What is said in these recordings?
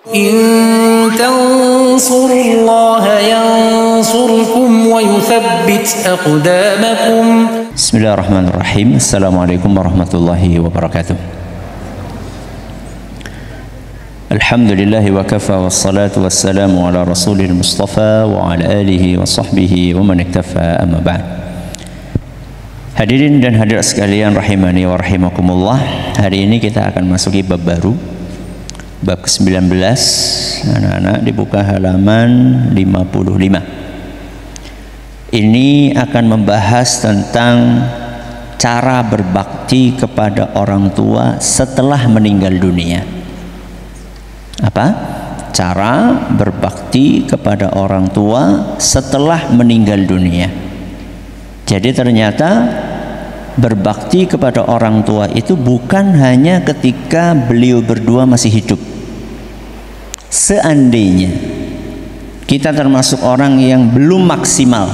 إن تنصروا الله ينصركم ويثبت أقدامكم. Bismillahirrahmanirrahim. Assalamualaikum warahmatullahi wabarakatuh. Alhamdulillahi wa kafa wassalatu wassalamu ala rasulil mustafa wa ala alihi wa sahbihi wa man iktafa, amma ba'd. Hadirin dan hadirat sekalian rahimani wa rahimakumullah. Hari ini kita akan masuki bab baru, bab ke-19. Anak-anak dibuka halaman 55. Ini akan membahas tentang cara berbakti kepada orang tua setelah meninggal dunia. Apa? Cara berbakti kepada orang tua setelah meninggal dunia. Jadi ternyata berbakti kepada orang tua itu bukan hanya ketika beliau berdua masih hidup. Seandainya kita termasuk orang yang belum maksimal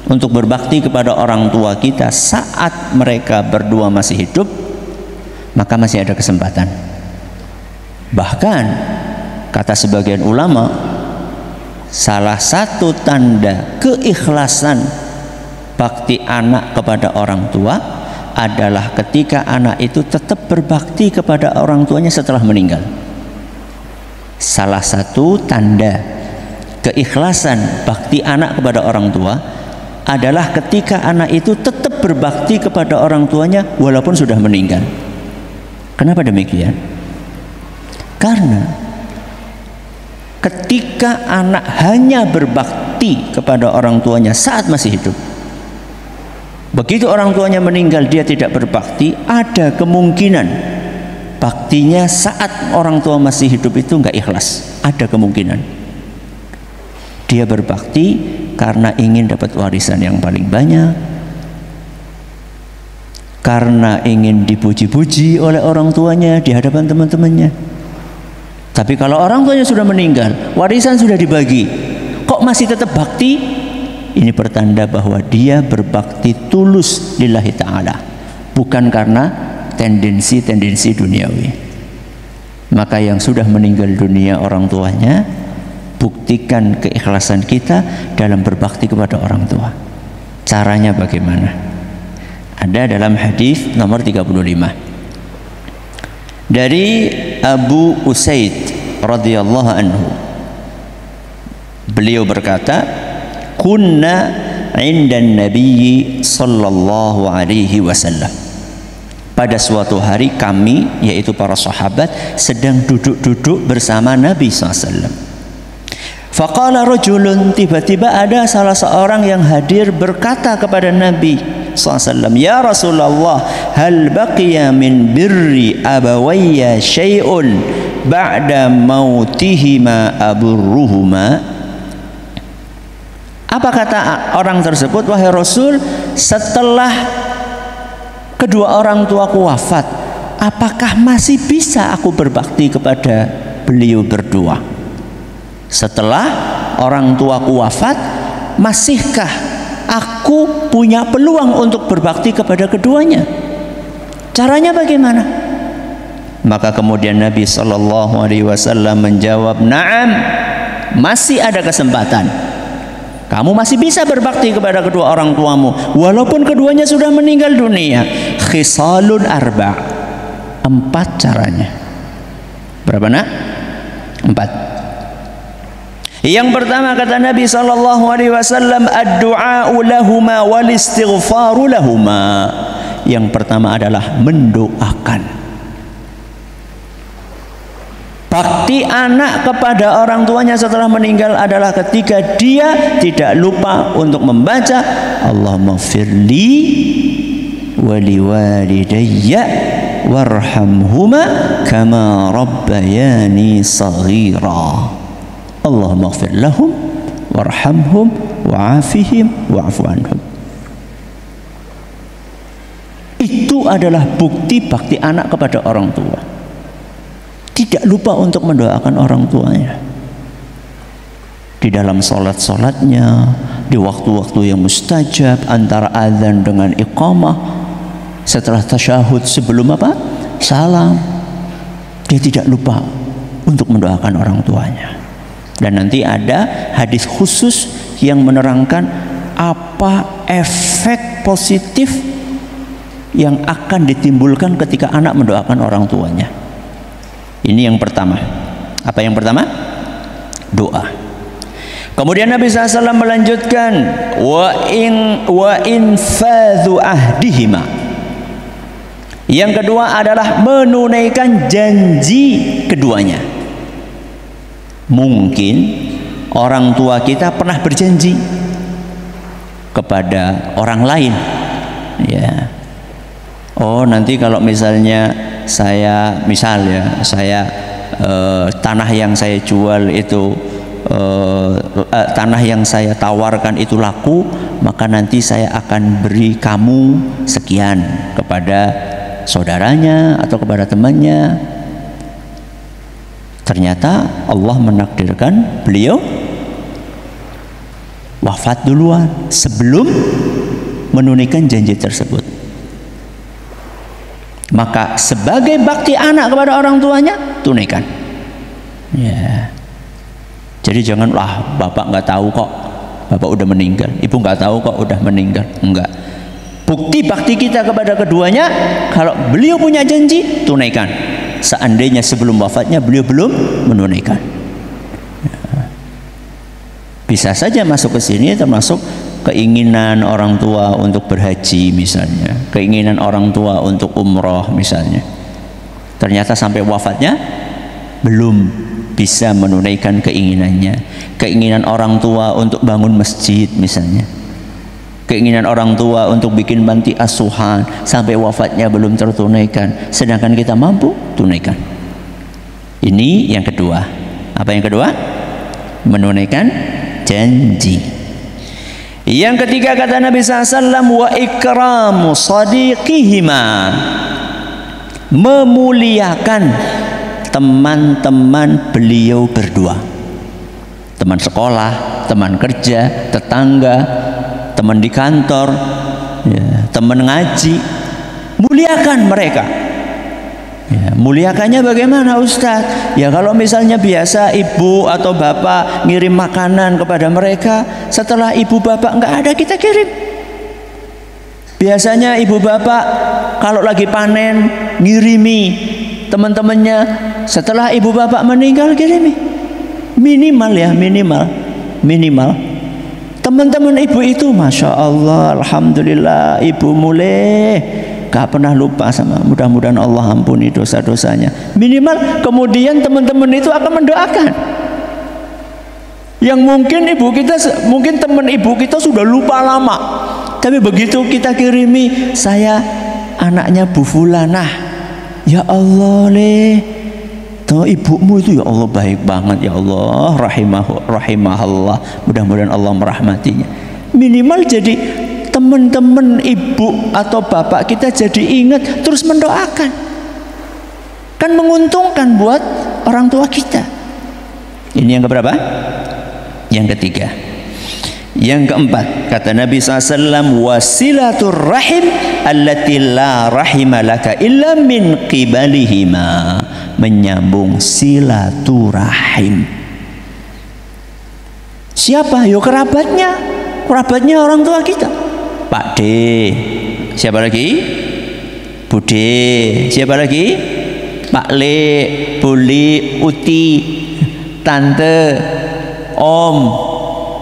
untuk berbakti kepada orang tua kita saat mereka berdua masih hidup, maka masih ada kesempatan. Bahkan kata sebagian ulama, salah satu tanda keikhlasan bakti anak kepada orang tua adalah ketika anak itu tetap berbakti kepada orang tuanya setelah meninggal. Salah satu tanda keikhlasan bakti anak kepada orang tua adalah ketika anak itu tetap berbakti kepada orang tuanya walaupun sudah meninggal. Kenapa demikian? Karena ketika anak hanya berbakti kepada orang tuanya saat masih hidup, begitu orang tuanya meninggal dia tidak berbakti, ada kemungkinan baktinya saat orang tua masih hidup itu nggak ikhlas. Ada kemungkinan dia berbakti karena ingin dapat warisan yang paling banyak, karena ingin dipuji-puji oleh orang tuanya di hadapan teman-temannya. Tapi kalau orang tuanya sudah meninggal, warisan sudah dibagi, kok masih tetap bakti? Ini pertanda bahwa dia berbakti tulus lillahi ta'ala, bukan karena tendensi-tendensi duniawi. Maka yang sudah meninggal dunia orang tuanya, buktikan keikhlasan kita dalam berbakti kepada orang tua. Caranya bagaimana? Ada dalam hadis nomor 35 dari Abu Usaid radhiyallahu anhu. Beliau berkata, kunna 'indan nabiyyi sallallahu alaihi wasallam. Pada suatu hari kami, yaitu para sahabat, sedang duduk-duduk bersama Nabi SAW. Faqala rajulun, tiba-tiba ada salah seorang yang hadir berkata kepada Nabi SAW, ya Rasulullah, hal baqiya min birri abawayya syai'un ba'da mautihima aburruhuma. Apa kata orang tersebut? Wahai Rasul, setelah kedua orang tuaku wafat, apakah masih bisa aku berbakti kepada beliau berdua? Setelah orang tuaku wafat, masihkah aku punya peluang untuk berbakti kepada keduanya? Caranya bagaimana? Maka kemudian Nabi SAW menjawab, na'am, masih ada kesempatan. Kamu masih bisa berbakti kepada kedua orang tuamu walaupun keduanya sudah meninggal dunia. Khisalun arba', 4 caranya. Berapa nak? 4. Yang pertama kata Nabi SAW, ad-du'a'u lahuma wal istighfaru lahuma. Yang pertama adalah mendoakan. Bakti anak kepada orang tuanya setelah meninggal adalah ketika dia tidak lupa untuk membaca Allahumma firli wali walidayya warhamhuma kama rabbayani saghira. Allahumma fir lahum warhamhum wa'afihim wa'fu anhum. Itu adalah bukti bakti anak kepada orang tua. Tidak lupa untuk mendoakan orang tuanya di dalam solat-solatnya, di waktu-waktu yang mustajab, antara azan dengan iqamah, setelah tasyahud, sebelum apa? Salam. Dia tidak lupa untuk mendoakan orang tuanya. Dan nanti ada hadis khusus yang menerangkan apa efek positif yang akan ditimbulkan ketika anak mendoakan orang tuanya. Ini yang pertama. Apa yang pertama? Doa. Kemudian Nabi SAW melanjutkan wa in fadhu ahdihima. Yang kedua adalah menunaikan janji keduanya. Mungkin orang tua kita pernah berjanji kepada orang lain, ya. Oh, nanti kalau misalnya saya tanah yang saya jual itu tanah yang saya tawarkan itu laku, maka nanti saya akan beri kamu sekian kepada saudaranya atau kepada temannya. Ternyata Allah menakdirkan beliau wafat duluan sebelum menunaikan janji tersebut. Maka sebagai bakti anak kepada orang tuanya, tunaikan. Ya. Jadi janganlah bapak nggak tahu kok, bapak udah meninggal, ibu nggak tahu kok udah meninggal. Enggak. Bukti bakti kita kepada keduanya, kalau beliau punya janji, tunaikan. Seandainya sebelum wafatnya beliau belum menunaikan. Ya. Bisa saja masuk ke sini termasuk keinginan orang tua untuk berhaji misalnya, keinginan orang tua untuk umroh misalnya. Ternyata sampai wafatnya belum bisa menunaikan keinginannya. Keinginan orang tua untuk bangun masjid misalnya, keinginan orang tua untuk bikin panti asuhan, sampai wafatnya belum tertunaikan, sedangkan kita mampu tunaikan. Ini yang kedua. Apa yang kedua? Menunaikan janji. Yang ketiga kata Nabi SAW, wa ikramu sadiqihima, memuliakan teman-teman beliau berdua, teman sekolah, teman kerja, tetangga, teman di kantor, ya, teman ngaji. Muliakan mereka. Ya, muliakannya bagaimana Ustaz? Ya kalau misalnya biasa ibu atau bapak ngirim makanan kepada mereka, setelah ibu bapak nggak ada kita kirim. Biasanya ibu bapak kalau lagi panen ngirimi teman-temannya, setelah ibu bapak meninggal kirimi. Minimal ya, minimal. Teman-teman ibu itu, masya Allah, alhamdulillah, ibu mulai gak pernah lupa sama. Mudah-mudahan Allah ampuni dosa-dosanya. Minimal kemudian teman-teman itu akan mendoakan. Yang mungkin teman ibu kita sudah lupa lama, tapi begitu kita kirimi, saya anaknya Bu Fulanah, ya Allah tuh ibumu itu ya Allah baik banget, ya Allah rahimahullah, mudah-mudahan Allah merahmatinya. Minimal jadi teman-teman ibu atau bapak kita jadi ingat, terus mendoakan, kan menguntungkan buat orang tua kita. Ini yang keberapa? Yang ketiga. Yang keempat, kata Nabi SAW, wasilatur rahim allati la rahima laka illa min qibalihima, menyambung silaturahim. Siapa? Yo kerabatnya orang tua kita. Pak D, siapa lagi? Bude, siapa lagi? Pak Le, Buli, Uti, Tante, Om,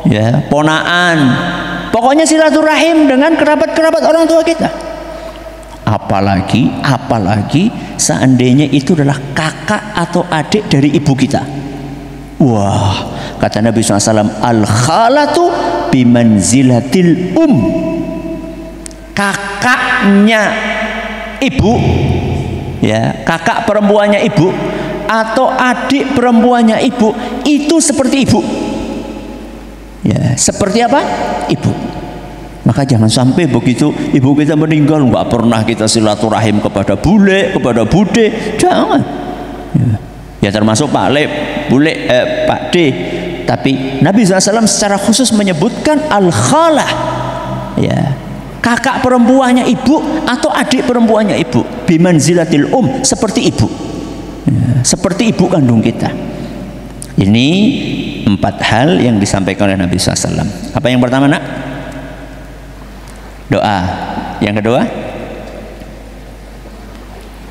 ya, ponaan. Pokoknya silaturahim dengan kerabat-kerabat orang tua kita. Apalagi seandainya itu adalah kakak atau adik dari ibu kita. Wah, kata Nabi SAW, al-khalatu bimanzilatil kakaknya ibu, ya, kakak perempuannya ibu atau adik perempuannya ibu itu seperti ibu, ya, seperti apa? Ibu. Maka jangan sampai begitu ibu kita meninggal nggak pernah kita silaturahim kepada bule, kepada bude, jangan. Ya termasuk Pak Le, Bule, Pak D. Tapi Nabi SAW secara khusus menyebutkan al-khalah, ya, kakak perempuannya ibu atau adik perempuannya ibu, bimanzilatil seperti ibu. seperti ibu kandung kita. Ini 4 hal yang disampaikan oleh Nabi SAW. Apa yang pertama, nak? Doa. Yang kedua,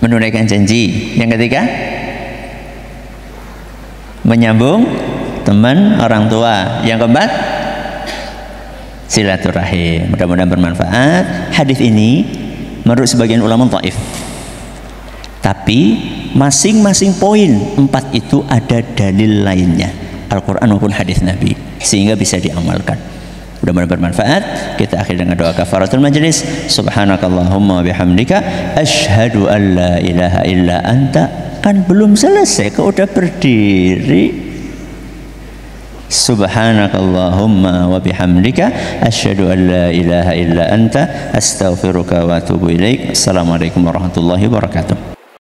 menunaikan janji. Yang ketiga, menyambung teman orang tua. Yang keempat, silaturahim. Mudah-mudahan bermanfaat. Hadis ini menurut sebagian ulama dhaif, tapi masing-masing poin 4 itu ada dalil lainnya, Al-Quran maupun hadis Nabi, sehingga bisa diamalkan. Mudah-mudahan bermanfaat. Kita akhiri dengan doa kafaratul majlis. Subhanakallahumma wa bihamdika asyhadu an la ilaha illa anta. Kan belum selesai, kok udah berdiri. Subhanakallahumma wa bihamdika asyhadu an la ilaha illa anta astaghfiruka wa atubu ilaik. Assalamualaikum warahmatullahi wabarakatuh.